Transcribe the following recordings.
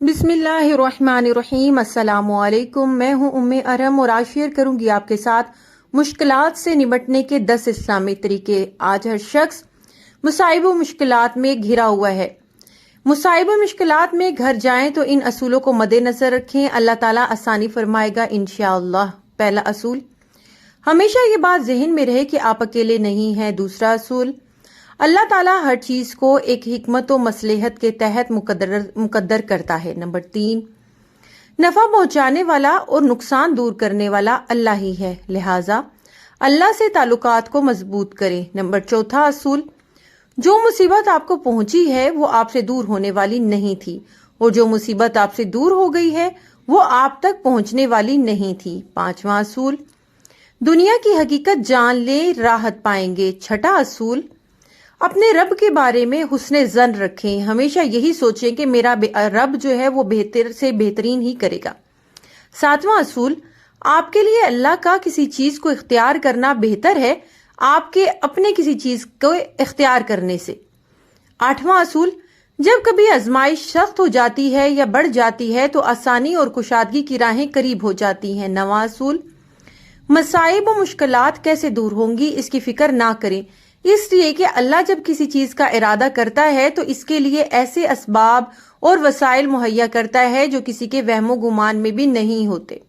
बिस्मिल्लाहिर्रहमानिर्रहीम। अस्सलामुअलैकुम। मैं हूं उम्मे अरहम और आज शेयर करूंगी आपके साथ मुश्किलात से निपटने के 10 इस्लामी तरीके। आज हर शख्स मुसाइब व मुश्किलात में घिरा हुआ है। मुसाइब व मुश्किलात में घर जाएं तो इन असूलों को मद्देनजर रखें, अल्लाह ताला आसानी फरमाएगा इंशाअल्लाह। पहला असूल, हमेशा ये बात जहन में रहे कि आप अकेले नहीं हैं। दूसरा असूल, अल्लाह ताला हर चीज को एक हिकमत व मसलहत के तहत मुकद्दर करता है। नंबर 3, नफा पहुंचाने वाला और नुकसान दूर करने वाला अल्लाह ही है, लिहाजा अल्लाह से ताल्लुकात को मजबूत करें। नंबर 4 असूल, जो मुसीबत आपको पहुंची है वो आपसे दूर होने वाली नहीं थी और जो मुसीबत आपसे दूर हो गई है वो आप तक पहुंचने वाली नहीं थी। 5वां असूल, दुनिया की हकीकत जान ले, राहत पाएंगे। 6वां असूल, अपने रब के बारे में हुस्ने ज़न रखें, हमेशा यही सोचें कि मेरा रब जो है वो बेहतर से बेहतरीन ही करेगा। 7वां असूल, आपके लिए अल्लाह का किसी चीज को इख्तियार करना बेहतर है आपके अपने किसी चीज को इख्तियार करने से। 8वां असूल, जब कभी आजमाइश सख्त हो जाती है या बढ़ जाती है तो आसानी और कुशादगी की राहें करीब हो जाती हैं। 9वां असूल, मसाइब व मुश्किलात कैसे दूर होंगी इसकी फिक्र ना करें, इसलिए कि अल्लाह जब किसी चीज का इरादा करता है तो इसके लिए ऐसे असबाब और वसाइल मुहैया करता है जो किसी के वहमो गुमान में भी नहीं होते।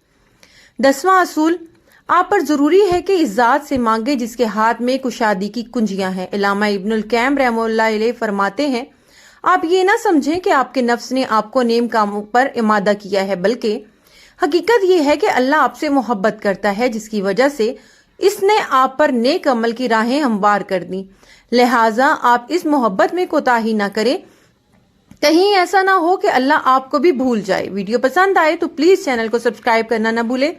10वां असूल, आप पर जरूरी है कि इस जात से मांगे जिसके हाथ में कुशादी की कुंजियां हैं। इल्लामा इब्नुल कैम रहमतुल्लाह अलैह फरमाते हैं, आप ये ना समझें कि आपके नफ्स ने आपको नेम कामों पर इमादा किया है, बल्कि हकीकत यह है कि अल्लाह आपसे मोहब्बत करता है जिसकी वजह से इसने आप पर नेक अमल की राहें हमवार कर दी। लिहाजा आप इस मोहब्बत में कोताही ना करें, कहीं ऐसा ना हो कि अल्लाह आपको भी भूल जाए। वीडियो पसंद आए तो प्लीज चैनल को सब्सक्राइब करना ना भूलें,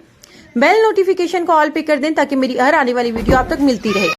बेल नोटिफिकेशन को ऑल पे कर दें ताकि मेरी हर आने वाली वीडियो आप तक मिलती रहे।